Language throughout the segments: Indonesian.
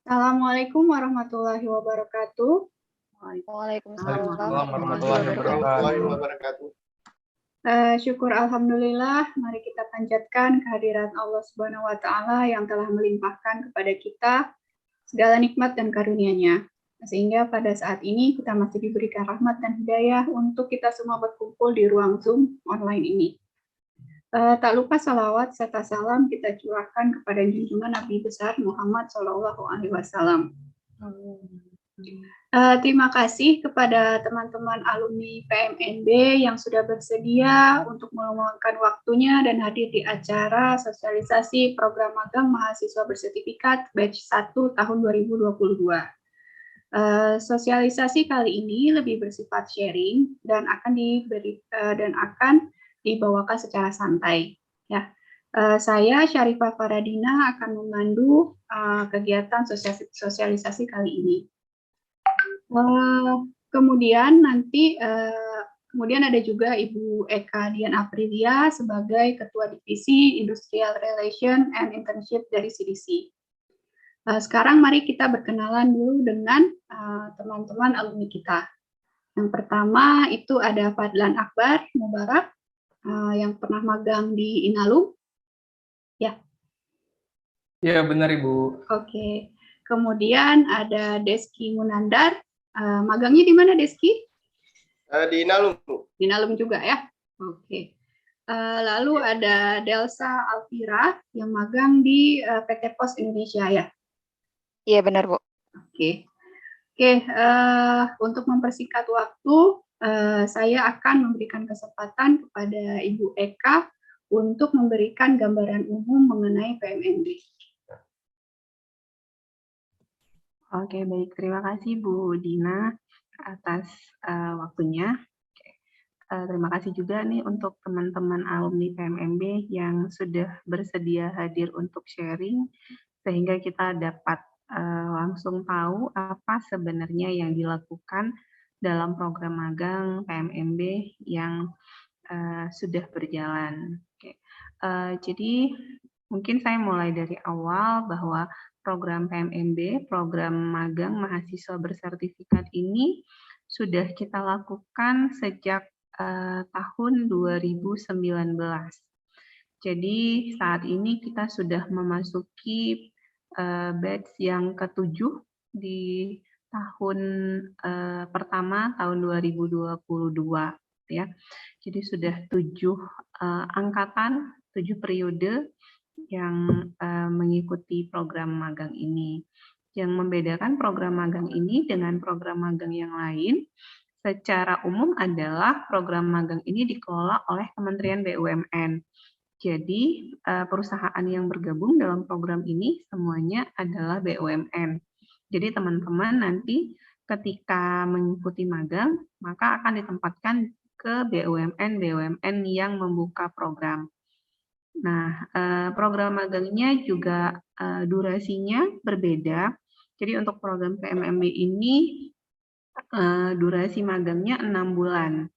Assalamualaikum warahmatullahi wabarakatuh. Waalaikumsalam warahmatullahi wabarakatuh. Syukur alhamdulillah, mari kita panjatkan kehadiran Allah Subhanahu wa taala yang telah melimpahkan kepada kita segala nikmat dan karunia-Nya. Sehingga pada saat ini kita masih diberikan rahmat dan hidayah untuk kita semua berkumpul di ruang Zoom online ini. Tak lupa salawat serta salam kita curahkan kepada junjungan Nabi besar Muhammad SAW. Terima kasih kepada teman-teman alumni PMNB yang sudah bersedia untuk meluangkan waktunya dan hadir di acara sosialisasi program magang mahasiswa bersertifikat batch 1 tahun 2022. Sosialisasi kali ini lebih bersifat sharing dan akan dibawakan secara santai. Ya, saya Syarifah Faradina akan memandu kegiatan sosialisasi kali ini. Kemudian ada juga Ibu Eka Dian Aprilia sebagai Ketua Divisi Industrial Relation and Internship dari CDC. Sekarang mari kita berkenalan dulu dengan teman-teman alumni kita. Yang pertama itu ada Fadlan Akbar Mubarak yang pernah magang di Inalum. Ya. Ya, benar Ibu. Oke. Kemudian ada Deski Munandar. Magangnya di mana, Deski? Di Inalum, Bu. Di Inalum juga ya? Oke. Lalu ada Delsa Alvira yang magang di PT Pos Indonesia ya? Iya, benar, Bu. Oke. Untuk mempersingkat waktu, saya akan memberikan kesempatan kepada Ibu Eka untuk memberikan gambaran umum mengenai PMNB. Oke, baik. Terima kasih Bu Dina atas waktunya. Terima kasih juga nih untuk teman-teman alumni PMNB yang sudah bersedia hadir untuk sharing, sehingga kita dapat langsung tahu apa sebenarnya yang dilakukan dalam program magang PMNB yang sudah berjalan. Jadi mungkin saya mulai dari awal bahwa program PMNB, program magang mahasiswa bersertifikat ini sudah kita lakukan sejak tahun 2019. Jadi saat ini kita sudah memasuki batch yang ke-7 di tahun pertama tahun 2022 ya. Jadi sudah 7 angkatan, 7 periode yang mengikuti program magang ini. Yang membedakan program magang ini dengan program magang yang lain secara umum adalah program magang ini dikelola oleh Kementerian BUMN. Jadi perusahaan yang bergabung dalam program ini semuanya adalah BUMN. Jadi teman-teman nanti ketika mengikuti magang, maka akan ditempatkan ke BUMN yang membuka program. Nah, program magangnya juga durasinya berbeda. Jadi untuk program PMMB ini durasi magangnya 6 bulan.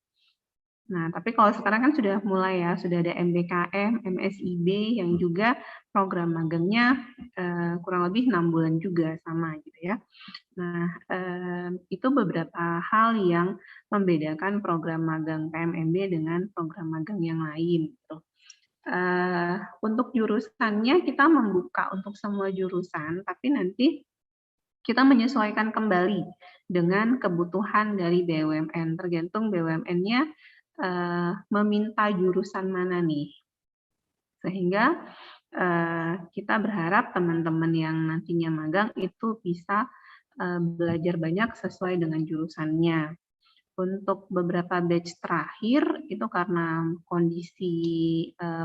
Nah, tapi kalau sekarang kan sudah mulai ya, sudah ada MBKM, MSIB yang juga program magangnya kurang lebih 6 bulan juga sama gitu ya. Nah, itu beberapa hal yang membedakan program magang PMMB dengan program magang yang lain gitu. Untuk jurusannya kita membuka untuk semua jurusan, tapi nanti kita menyesuaikan kembali dengan kebutuhan dari BUMN, tergantung BUMN-nya meminta jurusan mana nih. Sehingga kita berharap teman-teman yang nantinya magang itu bisa belajar banyak sesuai dengan jurusannya. Untuk beberapa batch terakhir itu karena kondisi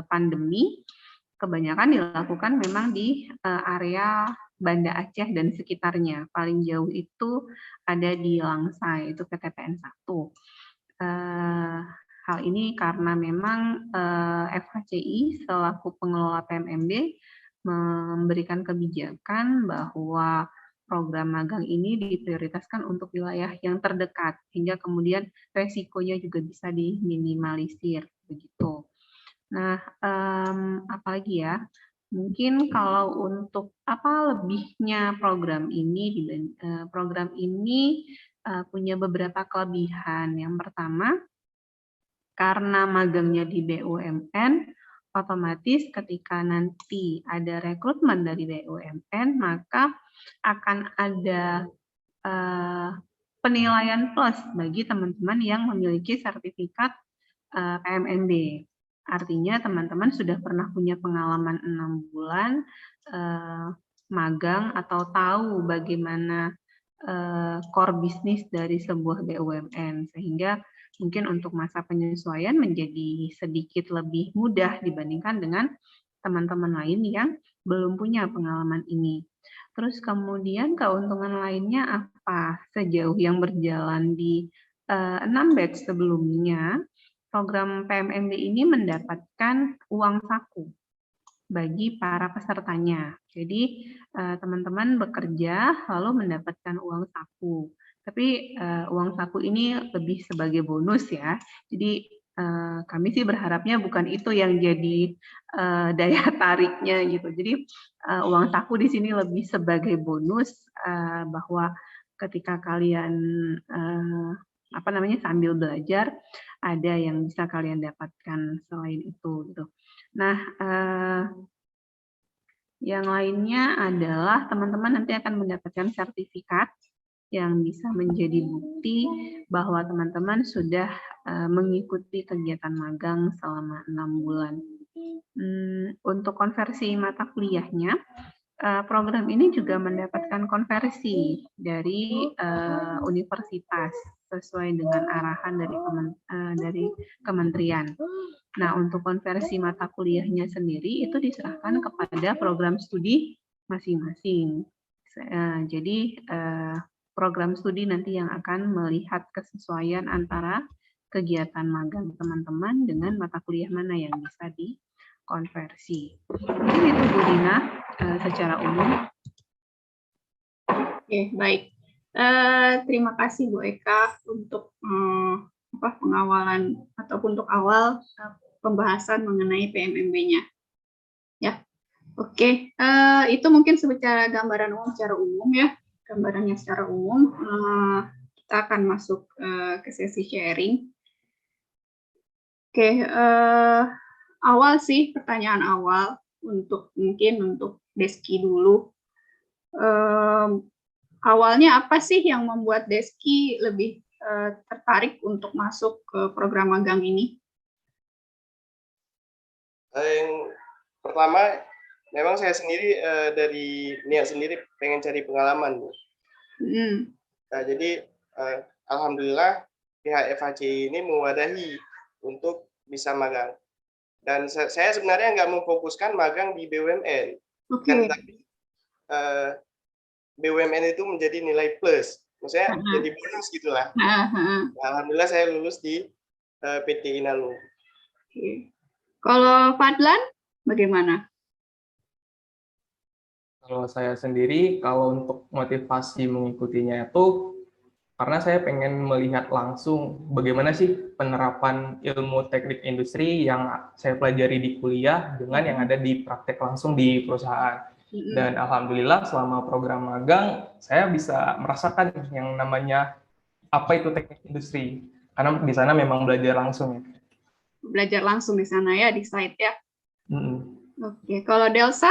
pandemi, kebanyakan dilakukan memang di area Banda Aceh dan sekitarnya. Paling jauh itu ada di Langsai, itu PTPN 1. Hal ini karena memang FHCI selaku pengelola PMMB memberikan kebijakan bahwa program magang ini diprioritaskan untuk wilayah yang terdekat, hingga kemudian resikonya juga bisa diminimalisir, begitu. Nah, apalagi ya, mungkin kalau untuk lebihnya program ini, punya beberapa kelebihan. Yang pertama, karena magangnya di BUMN, otomatis ketika nanti ada rekrutmen dari BUMN, maka akan ada penilaian plus bagi teman-teman yang memiliki sertifikat PMMB. Artinya teman-teman sudah pernah punya pengalaman 6 bulan magang atau tahu bagaimana core bisnis dari sebuah BUMN, sehingga mungkin untuk masa penyesuaian menjadi sedikit lebih mudah dibandingkan dengan teman-teman lain yang belum punya pengalaman ini. Terus kemudian keuntungan lainnya apa? Sejauh yang berjalan di 6 batch sebelumnya, program PMMB ini mendapatkan uang saku bagi para pesertanya. Jadi teman-teman bekerja lalu mendapatkan uang saku. Tapi uang saku ini lebih sebagai bonus ya. Jadi kami sih berharapnya bukan itu yang jadi daya tariknya gitu. Jadi uang saku di sini lebih sebagai bonus bahwa ketika kalian sambil belajar ada yang bisa kalian dapatkan selain itu gitu. Nah, yang lainnya adalah teman-teman nanti akan mendapatkan sertifikat yang bisa menjadi bukti bahwa teman-teman sudah mengikuti kegiatan magang selama 6 bulan. Untuk konversi mata kuliahnya, program ini juga mendapatkan konversi dari universitas sesuai dengan arahan dari kementerian. Nah, untuk konversi mata kuliahnya sendiri itu diserahkan kepada program studi masing-masing. Jadi program studi nanti yang akan melihat kesesuaian antara kegiatan magang teman-teman dengan mata kuliah mana yang bisa dikonversi. Mungkin itu Bu Dina secara umum. Oke, baik. Terima kasih Bu Eka untuk pengawalan ataupun untuk awal pembahasan mengenai PMMB-nya. Ya, oke. Itu mungkin secara gambaran umum, secara umum ya, gambarannya secara umum. Kita akan masuk ke sesi sharing. Oke, awal sih pertanyaan awal mungkin untuk Deski dulu. Awalnya apa sih yang membuat Deski lebih tertarik untuk masuk ke program magang ini? Yang pertama, memang saya sendiri dari niat sendiri pengen cari pengalaman, Bu. Nah, jadi alhamdulillah pihak FHC ini mewadahi untuk bisa magang. Dan saya sebenarnya nggak memfokuskan magang di BUMN, kan, tapi BUMN itu menjadi nilai plus, maksudnya jadi bonus gitulah. Alhamdulillah saya lulus di PT Inalum. Kalau Fadlan, bagaimana? Kalau saya sendiri, kalau untuk motivasi mengikutinya itu karena saya pengen melihat langsung bagaimana sih penerapan ilmu teknik industri yang saya pelajari di kuliah dengan yang ada di praktek langsung di perusahaan. Dan alhamdulillah selama program magang saya bisa merasakan yang namanya apa itu teknik industri, karena di sana memang belajar langsung. Belajar langsung di sana ya, di site ya. Oke, kalau Delsa?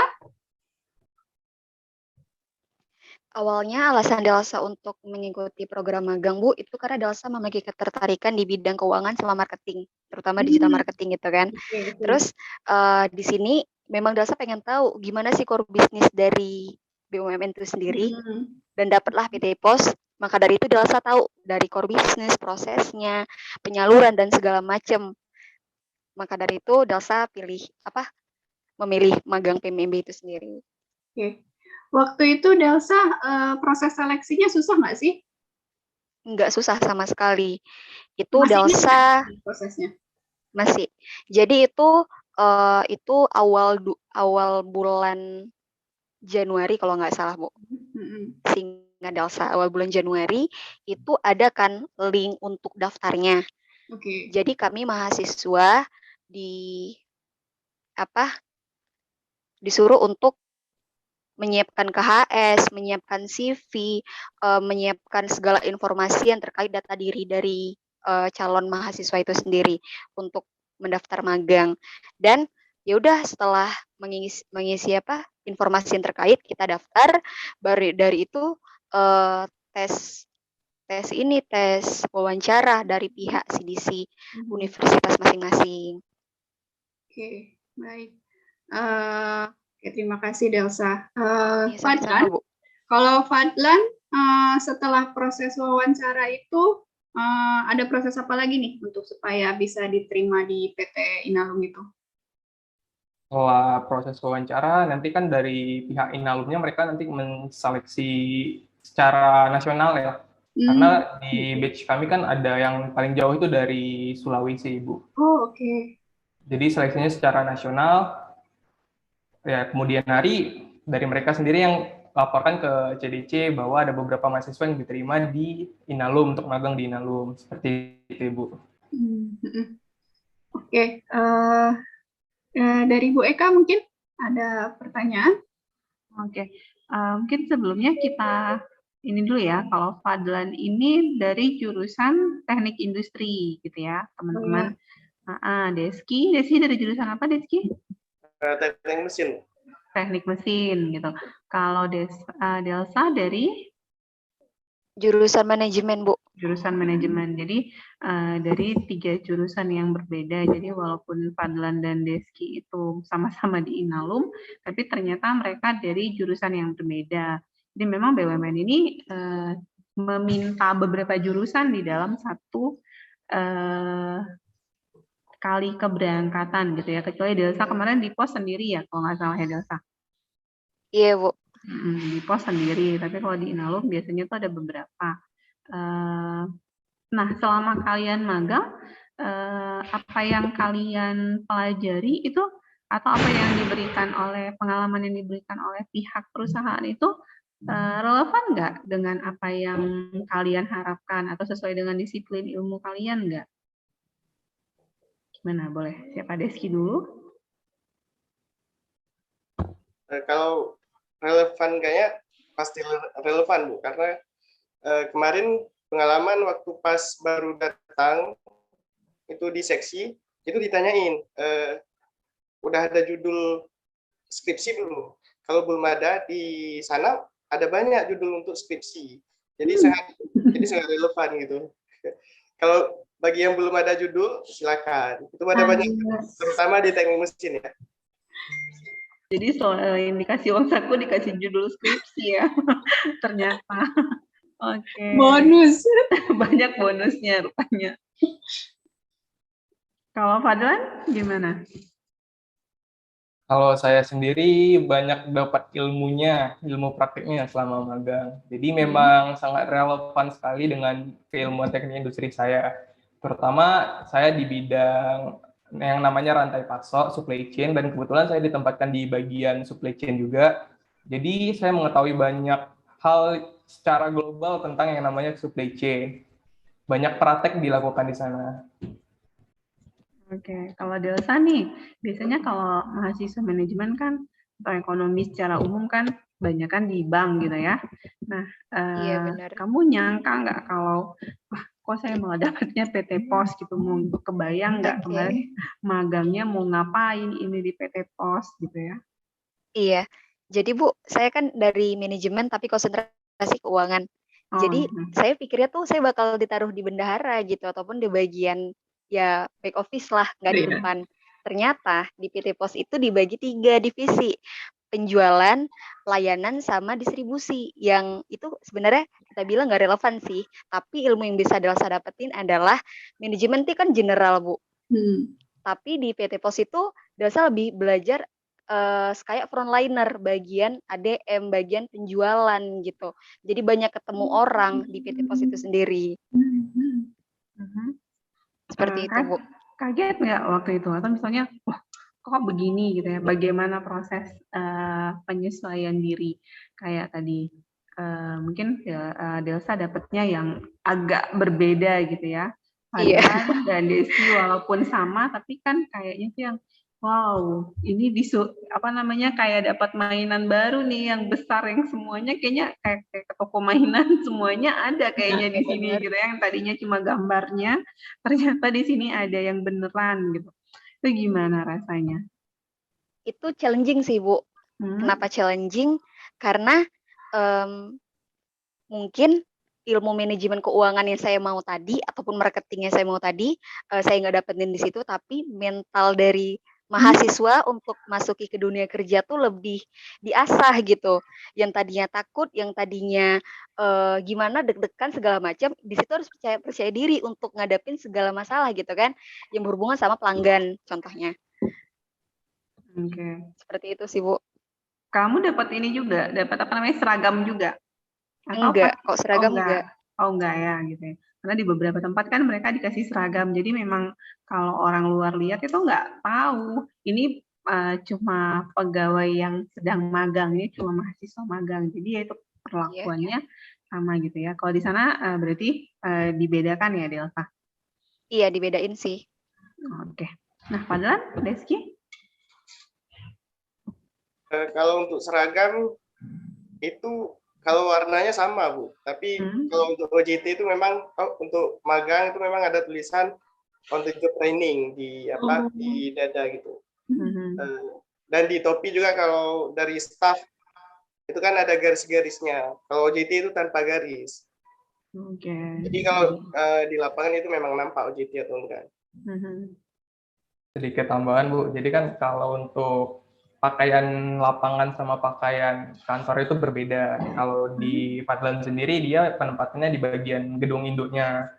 Awalnya alasan Delsa untuk mengikuti program magang, Bu, itu karena Delsa memiliki ketertarikan di bidang keuangan sama marketing, terutama digital marketing gitu kan. Terus di sini memang Delsa pengen tahu gimana sih core bisnis dari BUMN itu sendiri, dan dapatlah PT Pos. Maka dari itu Delsa tahu dari core bisnis, prosesnya, penyaluran dan segala macam. Maka dari itu Delsa memilih magang PMMB itu sendiri. Oke. Waktu itu Delsa proses seleksinya susah nggak sih? Nggak susah sama sekali. Itu masih Delsa prosesnya. Masih. Jadi itu awal bulan Januari kalau nggak salah, Bu. Seingat Delsa awal bulan Januari itu ada kan link untuk daftarnya. Jadi kami mahasiswa disuruh untuk menyiapkan KHS, menyiapkan CV, menyiapkan segala informasi yang terkait data diri dari calon mahasiswa itu sendiri untuk mendaftar magang. Dan ya udah setelah mengisi informasi yang terkait, kita daftar. Baru dari itu tes wawancara dari pihak CDC universitas masing-masing. Oke, baik. Oke, terima kasih Delsa. Ya, sama-sama, Fadlan, Bu. kalau Fadlan setelah proses wawancara itu ada proses apa lagi nih untuk supaya bisa diterima di PT Inalum itu? Setelah proses wawancara, nanti kan dari pihak Inalumnya mereka nanti menseleksi secara nasional ya. Karena di batch kami kan ada yang paling jauh itu dari Sulawesi, Ibu. Oh, oke. Jadi seleksinya secara nasional. Ya, kemudian hari dari mereka sendiri yang laporkan ke CDC bahwa ada beberapa mahasiswa yang diterima di Inalum untuk magang di Inalum. Seperti itu, Ibu. Oke. Dari Bu Eka mungkin ada pertanyaan? Oke, mungkin sebelumnya kita ini dulu ya, kalau Fadlan ini dari jurusan teknik industri gitu ya, teman-teman. Deski dari jurusan apa, Deski? Teknik mesin. Teknik mesin gitu. Kalau Delsa dari jurusan manajemen, Bu. Jurusan manajemen. Jadi dari 3 jurusan yang berbeda. Jadi walaupun Fadlan dan Deski itu sama-sama di Inalum, tapi ternyata mereka dari jurusan yang berbeda. Jadi memang BUMN ini meminta beberapa jurusan di dalam satu kali keberangkatan gitu ya. Kecuali Delsa kemarin di pos sendiri ya, kalau nggak salah ya Delsa. Iya, Bu. Di pos sendiri. Tapi kalau di Inalum biasanya tuh ada beberapa. Nah, selama kalian magang, apa yang kalian pelajari itu atau apa yang diberikan oleh pengalaman yang diberikan oleh pihak perusahaan itu relevan nggak dengan apa yang kalian harapkan atau sesuai dengan disiplin ilmu kalian nggak? Gimana, boleh? Siapa, Deski dulu? Kalau relevan kayaknya pasti relevan, Bu, karena kemarin pengalaman waktu pas baru datang itu di seksi itu ditanyain udah ada judul skripsi belum? Kalau belum ada, di sana ada banyak judul untuk skripsi, jadi sangat relevan gitu. Kalau bagi yang belum ada judul silakan, itu ada banyak, terutama di teknik mesin ya. Jadi soal dikasih uang saku dikasih judul skripsi ya. Ternyata. Oke. Bonus. Banyak bonusnya rupanya. Kalau Fadlan gimana? Kalau saya sendiri banyak dapat ilmu praktiknya selama magang. Jadi memang sangat relevan sekali dengan keilmuan teknik industri saya. Terutama saya di bidang yang namanya rantai pasok, supply chain, dan kebetulan saya ditempatkan di bagian supply chain juga. Jadi saya mengetahui banyak hal secara global tentang yang namanya supply chain. Banyak praktek dilakukan di sana. Oke, kalau Delsa nih, biasanya kalau mahasiswa manajemen kan atau ekonomi secara umum kan banyak kan di bank gitu ya. Nah, iya, benar. Kamu nyangka nggak kalau wah kok saya malah dapatnya PT Pos gitu, mau kebayang nggak kemarin magangnya mau ngapain ini di PT Pos gitu ya? Iya, jadi Bu, saya kan dari manajemen tapi konsentrasi keuangan. Jadi saya pikirnya tuh saya bakal ditaruh di bendahara gitu ataupun di bagian ya back office lah, nggak di depan. Ternyata di PT Pos itu dibagi 3 divisi, penjualan, pelayanan, sama distribusi. Yang itu sebenarnya kita bilang nggak relevan sih, tapi ilmu yang bisa Delsa dapetin adalah manajemen itu kan general, Bu. Tapi di PT Pos itu Delsa lebih belajar kayak frontliner, bagian ADM, bagian penjualan gitu. Jadi banyak ketemu orang di PT Pos itu sendiri. Seperti itu, Bu. Kaget nggak waktu itu? Atau misalnya, wah kok begini gitu ya? Bagaimana proses penyesuaian diri? Kayak tadi, mungkin Delsa dapatnya yang agak berbeda gitu ya. Fadlan dan Deski walaupun sama, tapi kan kayaknya sih yang Wow, ini apa namanya kayak dapat mainan baru nih yang besar yang semuanya kayaknya kayak ke toko mainan semuanya ada kayaknya di sini gitu yang tadinya cuma gambarnya ternyata di sini ada yang beneran gitu. Itu gimana rasanya? Itu challenging sih Bu. Kenapa challenging? Karena mungkin ilmu manajemen keuangan yang saya mau tadi ataupun marketing yang saya mau tadi saya nggak dapetin di situ, tapi mental dari mahasiswa untuk masuki ke dunia kerja tuh lebih diasah gitu. Yang tadinya takut, yang tadinya gimana deg-degan segala macam, di situ harus percaya diri untuk ngadepin segala masalah gitu kan, yang berhubungan sama pelanggan contohnya. Oke. Seperti itu sih Bu. Kamu dapat ini juga, dapat apa namanya seragam juga? Atau Enggak, kok seragam enggak. Oh enggak ya gitu ya. Karena di beberapa tempat kan mereka dikasih seragam. Jadi memang kalau orang luar lihat itu nggak tahu. Ini cuma pegawai yang sedang magang, ini cuma mahasiswa magang. Jadi ya itu perlakuannya sama gitu ya. Kalau di sana berarti dibedakan ya, Delta? Iya, dibedain sih. Oke. Nah, Fadlan, Deski? Kalau untuk seragam itu kalau warnanya sama Bu, tapi kalau untuk OJT itu memang untuk magang itu memang ada tulisan on the job training di di dada gitu. Dan di topi juga kalau dari staff itu kan ada garis-garisnya. Kalau OJT itu tanpa garis. Jadi kalau di lapangan itu memang nampak OJT atau enggak. Sedikit tambahan Bu, jadi kan kalau untuk pakaian lapangan sama pakaian kantor itu berbeda. Kalau di Fadlan sendiri dia penempatannya di bagian gedung induknya.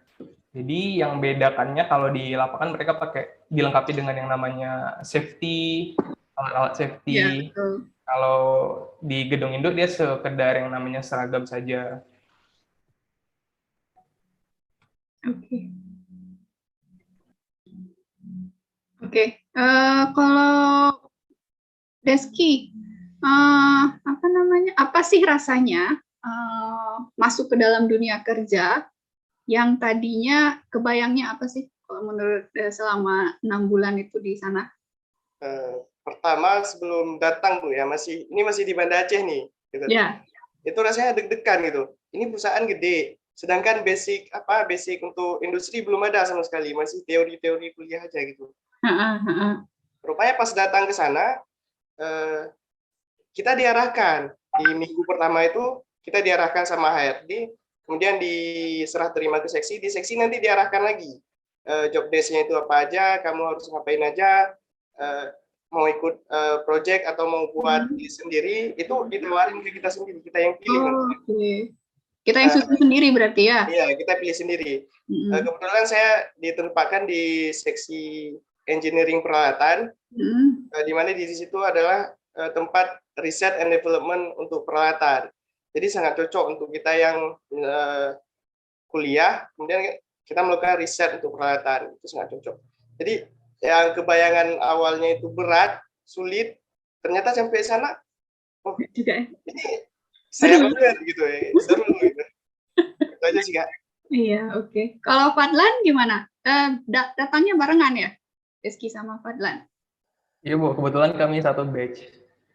Jadi yang bedakannya kalau di lapangan mereka dilengkapi dengan yang namanya safety, alat safety. Ya, kalau di gedung induk dia sekedar yang namanya seragam saja. Oke. Kalau Deski, apa namanya? Apa sih rasanya masuk ke dalam dunia kerja yang tadinya kebayangnya apa sih kalau menurut selama 6 bulan itu di sana? Pertama sebelum datang Bu ya, masih di Banda Aceh nih. Gitu. Ya. Itu rasanya deg-degan gitu. Ini perusahaan gede, sedangkan basic untuk industri belum ada sama sekali, masih teori-teori kuliah aja gitu. Rupanya pas datang ke sana kita diarahkan di minggu pertama itu kita diarahkan sama HRD, kemudian diserah terima ke seksi, di seksi nanti diarahkan lagi job desk-nya itu apa aja, kamu harus ngapain aja, mau ikut project atau mau buat sendiri, itu ditawarin ke kita sendiri, kita yang pilih. Kita yang susun sendiri berarti ya? Iya, kita pilih sendiri. Kebetulan saya ditempatkan di seksi engineering peralatan, di mana di situ adalah tempat riset and development untuk peralatan. Jadi sangat cocok untuk kita yang kuliah, kemudian kita melakukan riset untuk peralatan, itu sangat cocok. Jadi yang kebayangan awalnya itu berat, sulit, ternyata sampai sana, oh ini saya benar gitu ya, seru gitu. Itu aja sih Kak. Iya, oke. Kalau Fadlan gimana? Datangnya barengan ya? Deski sama Fadlan? Iya Bu, kebetulan kami satu batch.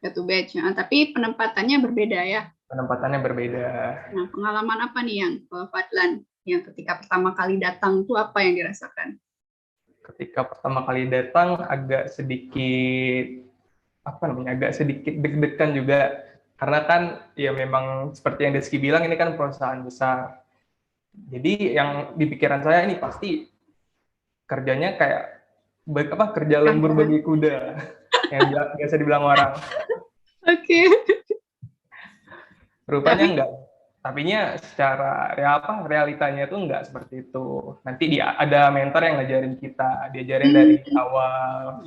Satu batch, tapi penempatannya berbeda ya? Penempatannya berbeda. Nah, pengalaman apa nih yang Fadlan yang ketika pertama kali datang tuh apa yang dirasakan? Ketika pertama kali datang agak sedikit deg-degan juga, karena kan ya memang seperti yang Deski bilang ini kan perusahaan besar. Jadi yang di pikiran saya ini pasti kerjanya kayak kerja lembur bagi kuda yang biasa dibilang orang. Oke. Rupanya enggak. Tapinya secara realitanya itu enggak seperti itu. Nanti ada mentor yang ngajarin kita, diajarin dari awal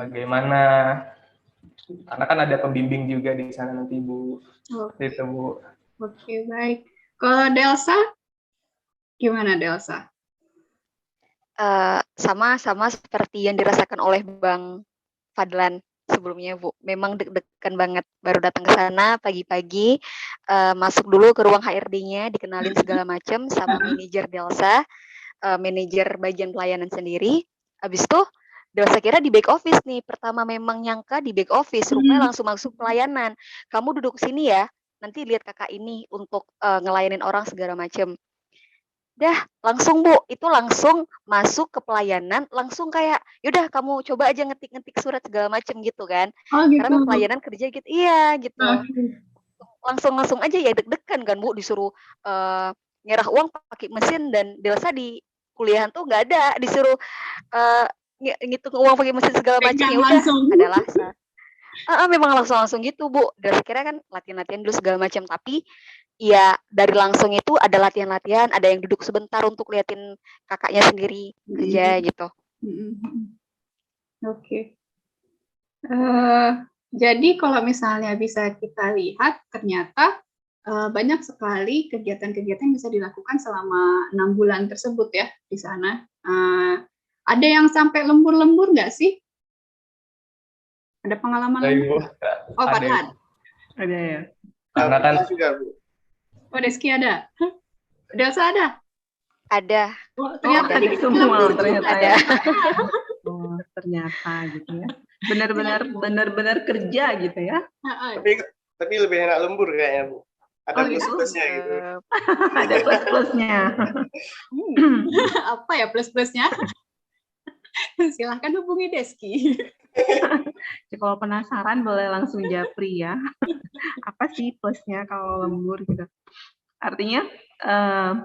bagaimana. Karena kan ada pembimbing juga di sana nanti Bu. Itu Bu. Oke, baik. Kalau Delsa, gimana Delsa? Sama seperti yang dirasakan oleh Bang Fadlan sebelumnya Bu. Memang deg-degan banget. Baru datang ke sana pagi-pagi, masuk dulu ke ruang HRD-nya, dikenalin segala macam sama manajer Delsa, manajer bagian pelayanan sendiri. Habis itu Delsa kira di back office nih. Pertama memang nyangka di back office, rupanya langsung masuk pelayanan. Kamu duduk sini ya, nanti lihat kakak ini untuk ngelayanin orang segala macem. Dah, langsung Bu, itu langsung masuk ke pelayanan, langsung kayak, yaudah kamu coba aja ngetik-ngetik surat segala macem gitu kan. Oh gitu. Karena pelayanan kerja gitu, iya gitu. Oke. Langsung aja ya deg-degan kan Bu, disuruh nyerah uang pakai mesin, dan Delsa di kuliahan tuh nggak ada, disuruh ngitung uang pakai mesin segala macam, ya udah adalah memang langsung gitu Bu. Delsa kira kan latihan-latihan dulu segala macam, tapi ya dari langsung itu ada latihan-latihan, ada yang duduk sebentar untuk liatin kakaknya sendiri kerja gitu. Oke. Jadi kalau misalnya bisa kita lihat, ternyata banyak sekali kegiatan-kegiatan yang bisa dilakukan selama 6 bulan tersebut ya di sana. Ada yang sampai lembur-lembur nggak sih? Ada pengalaman lembur? Oh, Padahal ada ya. Karena kan juga Bu. Oh, Deski ada. Delsa ada? Ada. Oh, ternyata ada semua ternyata ada. Ya. Oh, ternyata gitu ya. Benar-benar kerja gitu ya. Tapi lebih enak lembur kayaknya Bu. Ada plus-plusnya gitu. Ada plus-plusnya. Apa ya plus-plusnya? Silahkan hubungi Deski. Kalau penasaran boleh langsung japri ya. Apa sih plusnya kalau lembur gitu? Artinya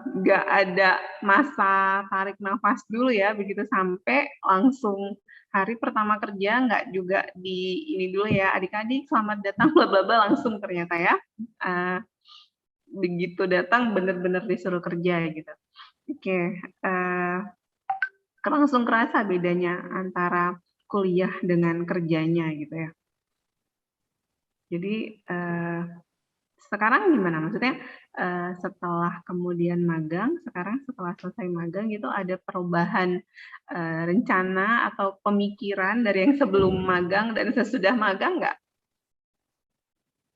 nggak ada masa tarik nafas dulu ya, begitu sampai langsung hari pertama kerja, nggak juga di ini dulu ya, adik-adik selamat datang bla bla bla, langsung ternyata ya. Begitu datang benar-benar disuruh kerja gitu. Oke, langsung kerasa bedanya antara kuliah dengan kerjanya gitu ya. Jadi sekarang gimana? Maksudnya setelah kemudian magang, sekarang setelah selesai magang itu ada perubahan rencana atau pemikiran dari yang sebelum magang dan sesudah magang nggak?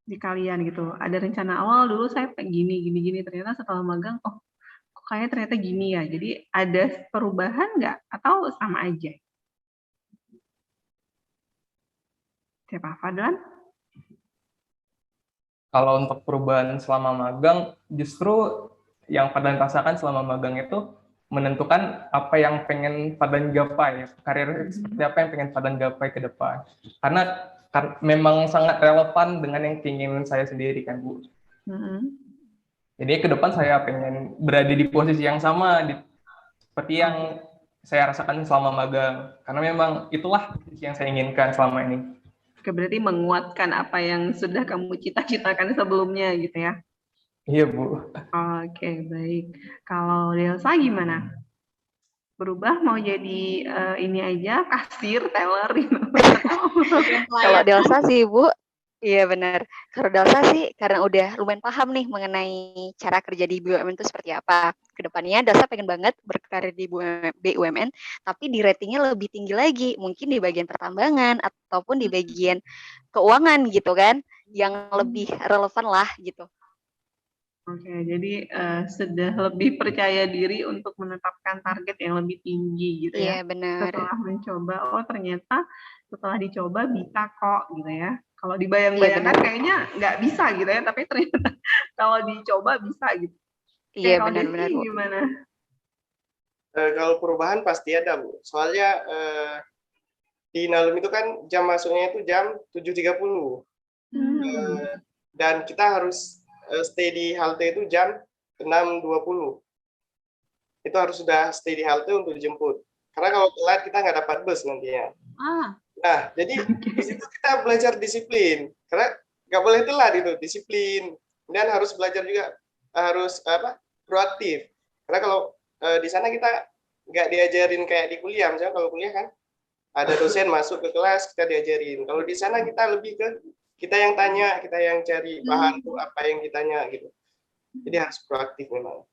Di kalian gitu. Ada rencana awal dulu saya gini, ternyata setelah magang, oh kok kayaknya ternyata gini ya. Jadi ada perubahan nggak? Atau sama aja? Siapa? Fadlan? Kalau untuk perubahan selama magang, justru yang Fadlan rasakan selama magang itu menentukan apa yang pengen Fadlan gapai, karir seperti apa yang pengen Fadlan gapai ke depan. Karena memang sangat relevan dengan yang keinginan saya sendiri kan Bu. Jadi ke depan saya pengen berada di posisi yang sama seperti yang saya rasakan selama magang. Karena memang itulah yang saya inginkan selama ini. Oke, berarti menguatkan apa yang sudah kamu cita-citakan sebelumnya gitu ya? Iya Bu. Oke, baik. Kalau Delsa gimana? Berubah mau jadi ini aja, kasir, teller gitu? Kalau Delsa sih Bu, iya benar. Kalau Delsa sih karena udah lumayan paham nih mengenai cara kerja di BUMN itu seperti apa. Kedepannya Delsa pengen banget berkarir di BUMN, tapi di ratingnya lebih tinggi lagi. Mungkin di bagian pertambangan ataupun di bagian keuangan gitu kan, yang lebih relevan lah gitu. Oke, jadi sudah lebih percaya diri untuk menetapkan target yang lebih tinggi gitu ya. Iya benar. Setelah mencoba, oh ternyata setelah dicoba bisa kok gitu ya. Kalau dibayang-bayangkan kayaknya nggak bisa gitu ya, tapi ternyata kalau dicoba bisa gitu. Iya benar-benar Bu. Gimana? Kalau perubahan pasti ada Bu. Soalnya di Nalum itu kan jam masuknya itu jam 7.30. Dan kita harus stay di halte itu jam 6.20. Itu harus sudah stay di halte untuk dijemput. Karena kalau telat kita nggak dapat bus nantinya. Nah, jadi di situ kita belajar disiplin. Karena nggak boleh telat itu, disiplin. Dan harus belajar juga, harus proaktif. Karena kalau di sana kita nggak diajarin kayak di kuliah. Misalnya kalau kuliah kan ada dosen masuk ke kelas, kita diajarin. Kalau di sana kita lebih ke kita yang tanya, kita yang cari bahan tuh apa yang ditanya gitu. Jadi harus proaktif memang.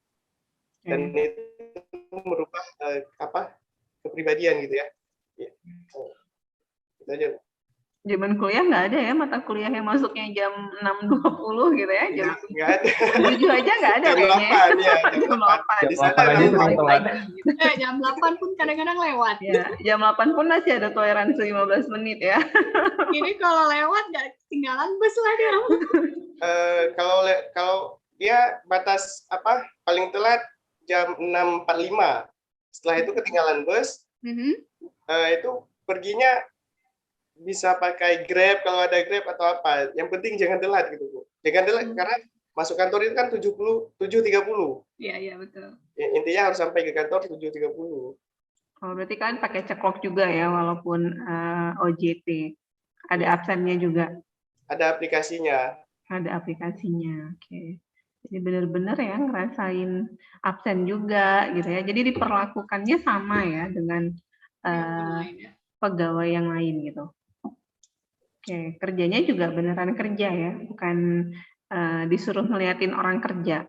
Dan itu merubah kepribadian gitu ya. Itu aja. Zaman kuliah nggak ada ya mata kuliah yang masuknya jam 6.20 gitu ya, jam Nggak ada. 7 aja nggak ada Jam kayaknya. 8 ya, Jam 8. Di sana aja sering telat. Jam 8 pun kadang-kadang lewat. Ya, jam 8 pun masih ada toleransi 15 menit ya. Ini kalau lewat nggak ketinggalan bus lah dia. Kalau dia batas paling telat jam 6.45. Setelah itu ketinggalan bus. Itu perginya bisa pakai Grab kalau ada Grab atau apa. Yang penting jangan telat gitu, Bu. Jangan telat karena masuk kantor itu kan 7.30. Iya, betul. Intinya harus sampai ke kantor 7.30. Oh, berarti kan pakai ceklok juga ya walaupun OJT. Ada absennya juga. Ada aplikasinya. Ada aplikasinya. Oke. Jadi benar-benar ya ngerasain absen juga gitu ya. Jadi diperlakukannya sama ya dengan pegawai yang lain gitu. Oke, kerjanya juga beneran kerja ya, bukan disuruh ngeliatin orang kerja.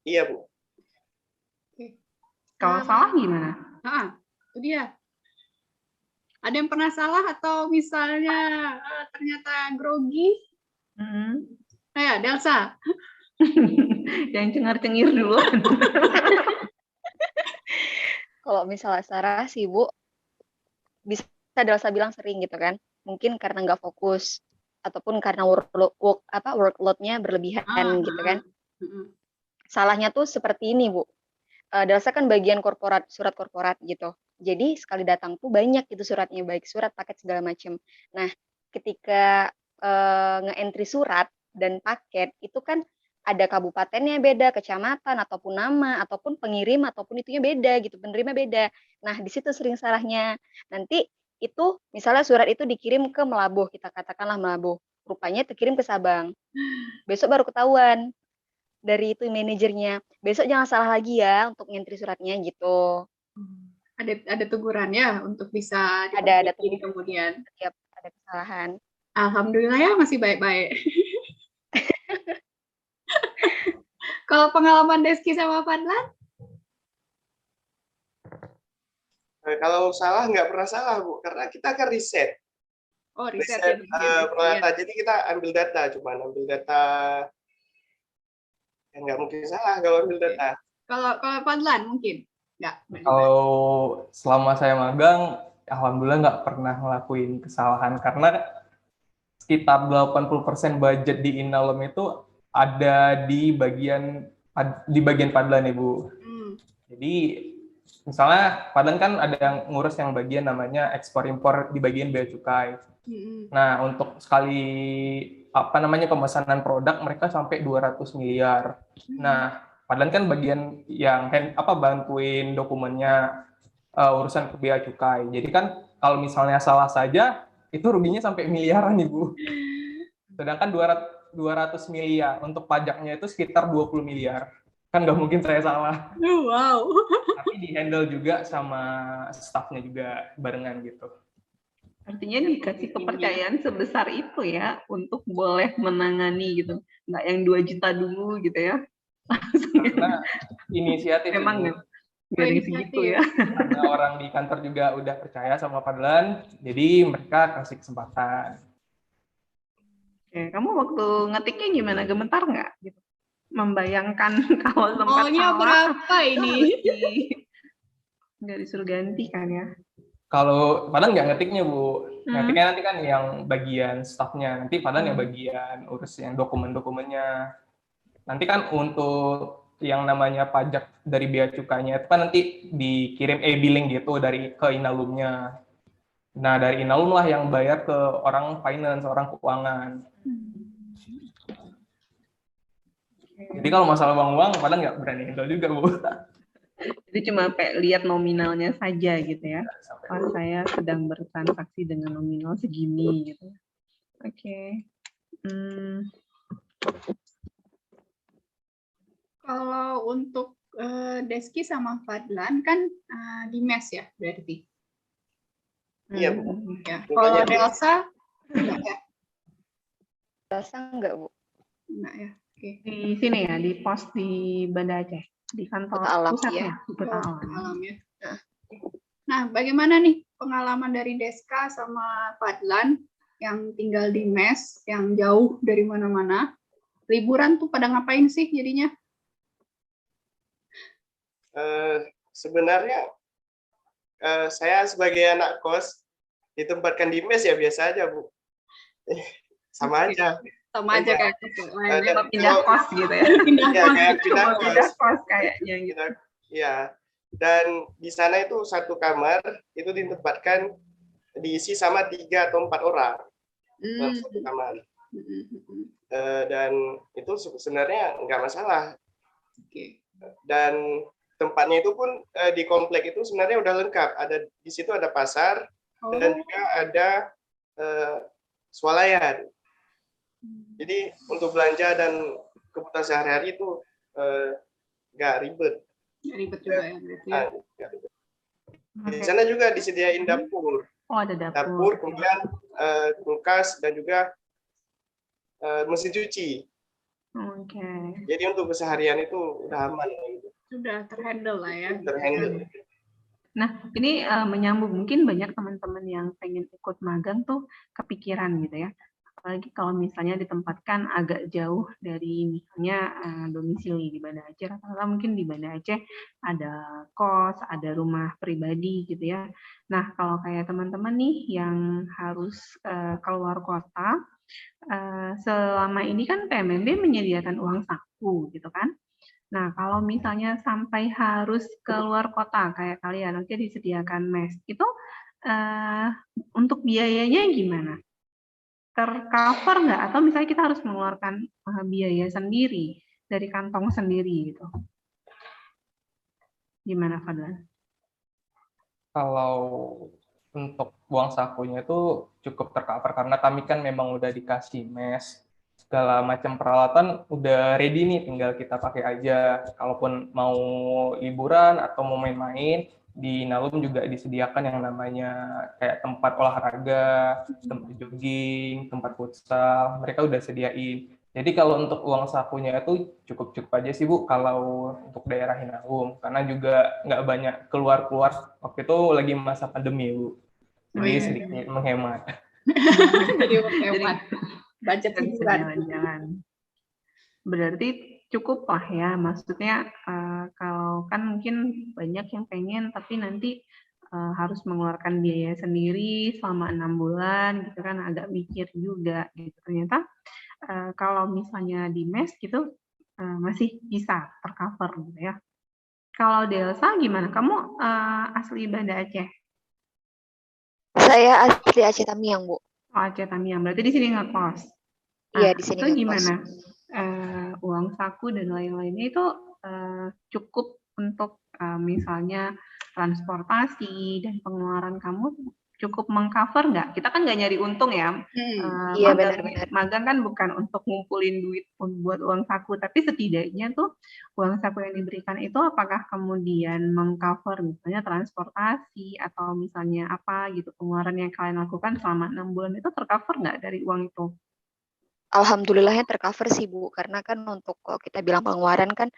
Iya, Bu. Kalau salah gimana? Itu dia. Ada yang pernah salah atau misalnya ternyata grogi? Kayak Delsa. Yang cengar-cengir dulu. Kalau misalnya Sarah sih, Bu, bisa Delsa bilang sering gitu kan, mungkin karena nggak fokus ataupun karena workload-nya berlebihan gitu kan. Salahnya tuh seperti ini, Bu. Delsa kan bagian surat korporat gitu. Jadi sekali datang tuh banyak gitu suratnya, baik surat, paket segala macam. Nah, ketika nge-entry surat dan paket itu kan ada kabupatennya beda, kecamatan ataupun nama ataupun pengirim ataupun itunya beda gitu, penerima beda. Nah, di situ sering salahnya. Nanti itu misalnya surat itu dikirim ke Melabuh, kita katakanlah Melabuh, rupanya terkirim ke Sabang. Besok baru ketahuan dari itu manajernya. Besok jangan salah lagi ya untuk ngentri suratnya gitu. Ada teguran ya untuk bisa ada kemudian. Setiap ada kesalahan. Alhamdulillah ya masih baik-baik. Kalau pengalaman Deski sama Fadlan? Kalau salah nggak pernah salah, Bu, karena kita kan riset. Oh, riset peralatan. Jadi kita ambil data, ambil data yang nggak mungkin salah kalau ambil data. Kalau Fadlan mungkin nggak. Kalau selama saya magang, alhamdulillah nggak pernah ngelakuin kesalahan karena sekitar 80% budget di Inalum itu ada di bagian Fadlan, Ibu. Jadi misalnya Fadlan kan ada yang ngurus yang bagian namanya ekspor impor di bagian bea cukai. Nah, untuk sekali pemesanan produk mereka sampai 200 miliar. Nah, Fadlan kan bagian yang bantuin dokumennya, urusan ke bea cukai. Jadi kan kalau misalnya salah saja itu ruginya sampai miliaran, Ibu. Sedangkan 200 miliar untuk pajaknya itu sekitar 20 miliar. Kan nggak mungkin saya salah. Wow. Tapi di-handle juga sama staffnya juga barengan gitu. Artinya dikasih kepercayaan sebesar itu ya untuk boleh menangani gitu. Nggak yang 2 juta dulu gitu ya. Karena inisiatif. Memang dari segitu ya. Ada orang di kantor juga udah percaya sama Fadlan, jadi mereka kasih kesempatan. Oke, kamu waktu ngetiknya gimana? Gemetar nggak? Gitu. Membayangkan kalau sempat salah. Berapa ini? Nggak disuruh ganti kan ya? Kalau Fadlan nggak ngetiknya, Bu. Ngetiknya nanti kan yang bagian staffnya. Nanti Fadlan yang bagian urus yang dokumen-dokumennya. Nanti kan untuk yang namanya pajak dari bea cukainya itu kan nanti dikirim e-billing gitu ke Inalumnya. Nah, dari Inalum lah yang bayar ke orang finance, orang keuangan. Jadi kalau masalah uang-uang, Fadlan nggak berani handle juga, Bu. Jadi cuma lihat nominalnya saja gitu ya. Oh, saya sedang bertransaksi dengan nominal segini gitu. Oke. Kalau untuk Deski sama Fadlan kan di MES ya berarti. Iya, Bu. Ya. Kalau Delsa enggak ya? Delsa enggak, Bu. Enggak ya. Oke. Di sini ya, di pos di Banda Aceh, di kantor Alam, pusatnya. ya. Alam. Ya. Nah, bagaimana nih pengalaman dari Deska sama Fadlan yang tinggal di mes, yang jauh dari mana-mana? Liburan tuh pada ngapain sih jadinya? Sebenarnya saya sebagai anak kos ditempatkan di mes ya biasa aja, Bu. Sama aja. Sama aja kayak gitu. Dan Pindah kos gitu ya. Ya, kayak pindah kos kayaknya gitu. Iya. Dan di sana itu satu kamar itu ditempatkan diisi sama 3 atau 4 orang dalam satu kamar. Dan itu sebenarnya nggak masalah. Dan tempatnya itu pun di komplek itu sebenarnya udah lengkap. Di situ ada pasar dan juga ada swalayan. Jadi untuk belanja dan kebutuhan sehari-hari itu nggak ribet. Nggak ribet juga ya berarti ya. Di sana juga disediain dapur. Oh, ada dapur. Dapur, kemudian kulkas dan juga mesin cuci. Oke. Jadi untuk keseharian itu udah aman gitu. Sudah terhandle lah ya. Terhandle. Nah, ini menyambung, mungkin banyak teman-teman yang pengen ikut magang tuh kepikiran gitu ya. Apalagi kalau misalnya ditempatkan agak jauh dari misalnya domisili di Banda Aceh, rata-rata mungkin di Banda Aceh ada kos, ada rumah pribadi gitu ya. Nah, kalau kayak teman-teman nih yang harus keluar kota, selama ini kan PMMB menyediakan uang saku gitu kan. Nah, kalau misalnya sampai harus keluar kota kayak kalian, oke disediakan mes, itu untuk biayanya gimana? Tercover nggak? Atau misalnya kita harus mengeluarkan biaya sendiri dari kantong sendiri gitu? Gimana, Fadlan? Kalau untuk uang sakunya itu cukup tercover karena kami kan memang udah dikasih mes, segala macam peralatan udah ready nih, tinggal kita pakai aja. Kalaupun mau liburan atau mau main-main, di Nalum juga disediakan yang namanya kayak tempat olahraga, tempat jogging, tempat futsal, mereka udah sediain. Jadi kalau untuk uang sakunya itu cukup-cukup aja sih Bu, kalau untuk daerah Hinalum, karena juga nggak banyak keluar-keluar, waktu itu lagi masa pandemi Bu, jadi sedikit menghemat. Jadi menghemat. Budget jalan-jalan. Berarti cukup lah ya, maksudnya kalau kan mungkin banyak yang pengen tapi nanti harus mengeluarkan biaya sendiri selama 6 bulan gitu kan, agak mikir juga gitu. Ternyata kalau misalnya di mes gitu masih bisa tercover gitu ya. Kalau Delsa gimana? Kamu asli Banda Aceh? Saya asli Aceh Tamiang, Bu. Oh, Aceh Tamiang. Berarti di sini ngekos. Iya, di sini itu gimana? Uang saku dan lain-lainnya itu cukup untuk misalnya transportasi dan pengeluaran kamu cukup mengcover nggak? Kita kan nggak nyari untung ya. Iya, benar-benar. Magang kan bukan untuk ngumpulin duit buat uang saku, tapi setidaknya tuh uang saku yang diberikan itu apakah kemudian mengcover misalnya transportasi atau misalnya apa gitu pengeluaran yang kalian lakukan selama 6 bulan itu tercover nggak dari uang itu? Alhamdulillahnya tercover sih Bu, karena kan untuk kalau kita bilang pengeluaran kan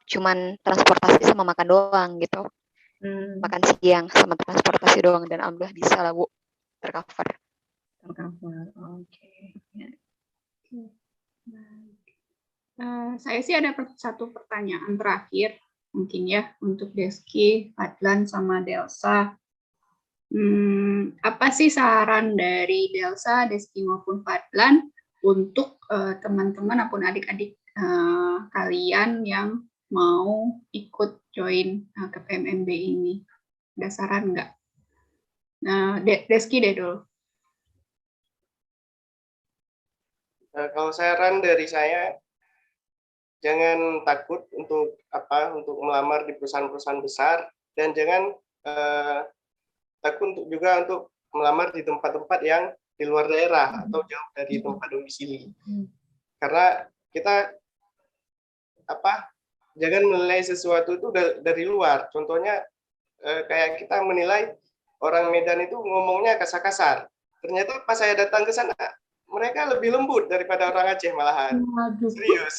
cuman transportasi sama makan doang gitu. Makan siang sama transportasi doang, dan alhamdulillah bisa lah Bu, tercover. Oke. Saya sih ada satu pertanyaan terakhir mungkin ya untuk Deski, Fadlan sama Delsa. Apa sih saran dari Delsa, Deski maupun Fadlan untuk teman-teman ataupun adik-adik kalian yang mau ikut join ke PMMB ini? Ada saran nggak? Nah, Deski deh dulu. Kalau saran dari saya, jangan takut untuk melamar di perusahaan-perusahaan besar, dan jangan takut juga untuk melamar di tempat-tempat yang di luar daerah atau jauh dari tempat domisili. Karena kita jangan menilai sesuatu itu dari luar. Contohnya kayak kita menilai orang Medan itu ngomongnya kasar-kasar. Ternyata pas saya datang ke sana, mereka lebih lembut daripada orang Aceh malahan. Serius.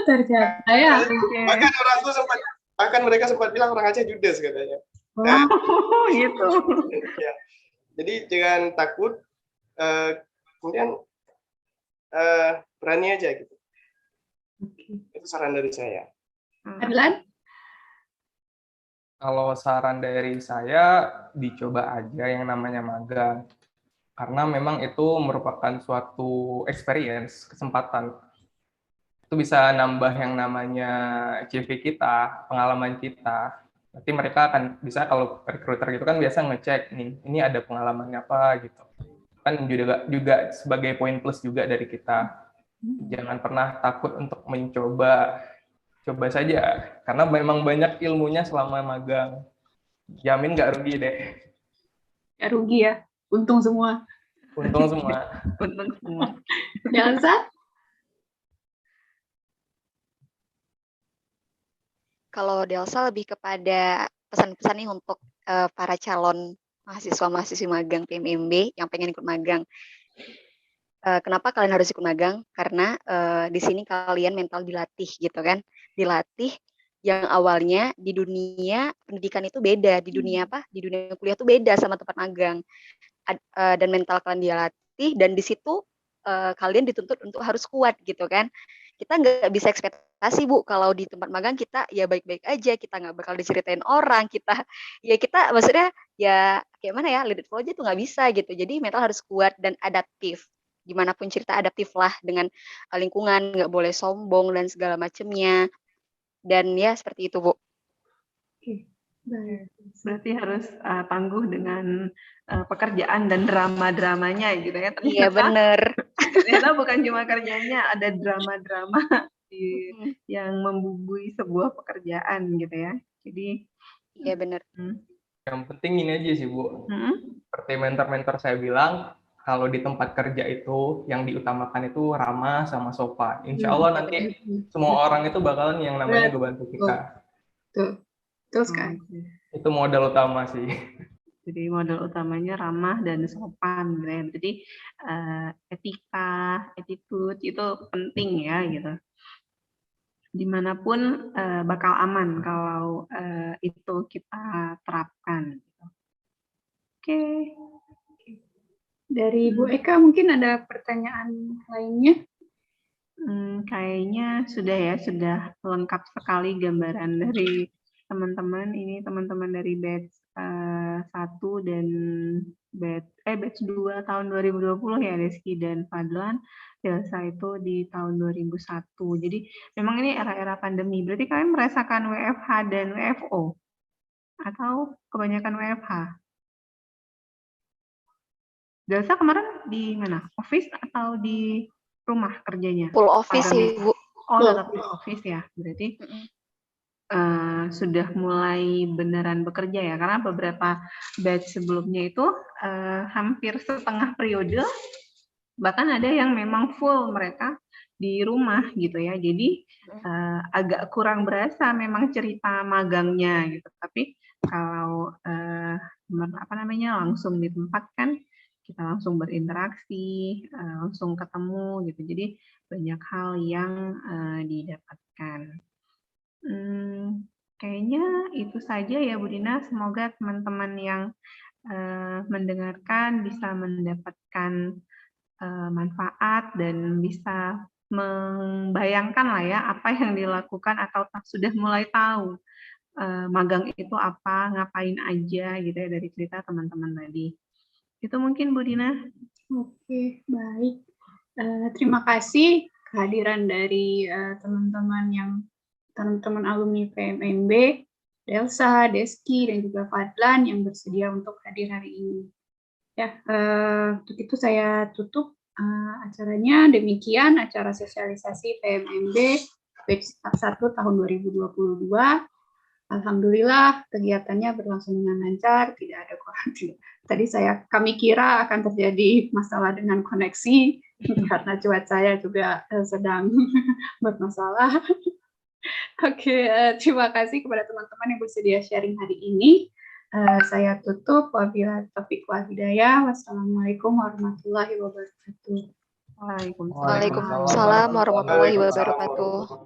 Ternyata ya. Bahkan orang tuh sempat Bahkan mereka sempat bilang orang Aceh judes katanya. Oh, gitu. Ya. Jadi jangan takut, kemudian berani aja gitu. Itu saran dari saya. Adlan? Kalau saran dari saya, dicoba aja yang namanya magang. Karena memang itu merupakan suatu experience, kesempatan. Itu bisa nambah yang namanya CV kita, pengalaman kita. Nanti mereka akan bisa, kalau recruiter gitu kan biasa ngecek nih, ini ada pengalamannya apa gitu. Kan juga sebagai poin plus juga dari kita. Jangan pernah takut untuk mencoba. Coba saja, karena memang banyak ilmunya selama magang. Jamin nggak rugi deh. Ya rugi ya, untung semua. Untung semua. Untung semua. Delsa? Kalau Delsa lebih kepada pesan-pesan nih untuk para calon mahasiswa-mahasiswi magang PMMB yang pengen ikut magang. Kenapa kalian harus ikut magang? Karena di sini kalian mental dilatih gitu kan, dilatih yang awalnya di dunia pendidikan itu beda, di dunia di dunia kuliah itu beda sama tempat magang, dan mental kalian dilatih, dan di situ kalian dituntut untuk harus kuat gitu kan. Kita nggak bisa ekspektasi Bu, kalau di tempat magang kita ya baik-baik aja, kita nggak bakal diceritain orang, kita maksudnya ya kayak mana ya, let it flow aja tuh nggak bisa gitu. Jadi mental harus kuat dan adaptif. Gimana pun cerita adaptif lah dengan lingkungan, nggak boleh sombong dan segala macemnya. Dan ya seperti itu, Bu. Berarti harus tangguh dengan pekerjaan dan drama-dramanya gitu ya. Iya, bener. Ternyata bukan cuma kerjanya, ada drama-drama yang membumbui sebuah pekerjaan gitu ya. Jadi iya bener. Yang penting ini aja sih Bu. Seperti mentor-mentor saya bilang, kalau di tempat kerja itu yang diutamakan itu ramah sama sopan. Insya Allah nanti semua orang itu bakalan yang namanya ngebantu kita. Betul sekali. Itu modal utama sih. Jadi modal utamanya ramah dan sopan gitu ya. Jadi etika, attitude itu penting ya gitu. Dimanapun bakal aman kalau itu kita terapkan. Oke. Dari Bu Eka mungkin ada pertanyaan lainnya? Kayaknya sudah lengkap sekali gambaran dari teman-teman. Ini teman-teman dari batch 1 dan batch 2 tahun 2020 ya, Rizky dan Fadlan. Delsa itu di tahun 2001. Jadi memang ini era-era pandemi. Berarti kalian merasakan WFH dan WFO? Atau kebanyakan WFH? Delsa kemarin di mana? Office atau di rumah kerjanya? Full office sih, Bu. Oh, tetap full office ya. Berarti sudah mulai beneran bekerja ya. Karena beberapa batch sebelumnya itu hampir setengah periode, bahkan ada yang memang full mereka di rumah gitu ya. Jadi agak kurang berasa memang cerita magangnya gitu. Tapi kalau langsung di tempat kan, kita langsung berinteraksi, langsung ketemu gitu. Jadi banyak hal yang didapatkan. Kayaknya itu saja ya Bu Dina. Semoga teman-teman yang mendengarkan bisa mendapatkan manfaat dan bisa membayangkan lah ya apa yang dilakukan atau sudah mulai tahu magang itu apa, ngapain aja gitu ya dari cerita teman-teman tadi. Itu mungkin Bu Dina. Oke, baik. Terima kasih kehadiran dari teman-teman alumni PMMB, Delsa, Deski, dan juga Fadlan yang bersedia untuk hadir hari ini. Ya, untuk itu saya tutup acaranya. Demikian acara sosialisasi PMMB batch 1 tahun 2022. Alhamdulillah kegiatannya berlangsung dengan lancar, tidak ada korban. Tadi kami kira akan terjadi masalah dengan koneksi karena cuaca juga sedang bermasalah. Oke, terima kasih kepada teman-teman yang bersedia sharing hari ini. Saya tutup. Wabillahi taufiq wal hidayah. Wassalamualaikum warahmatullahi wabarakatuh. Waalaikumsalam. Waalaikumsalam warahmatullahi wabarakatuh.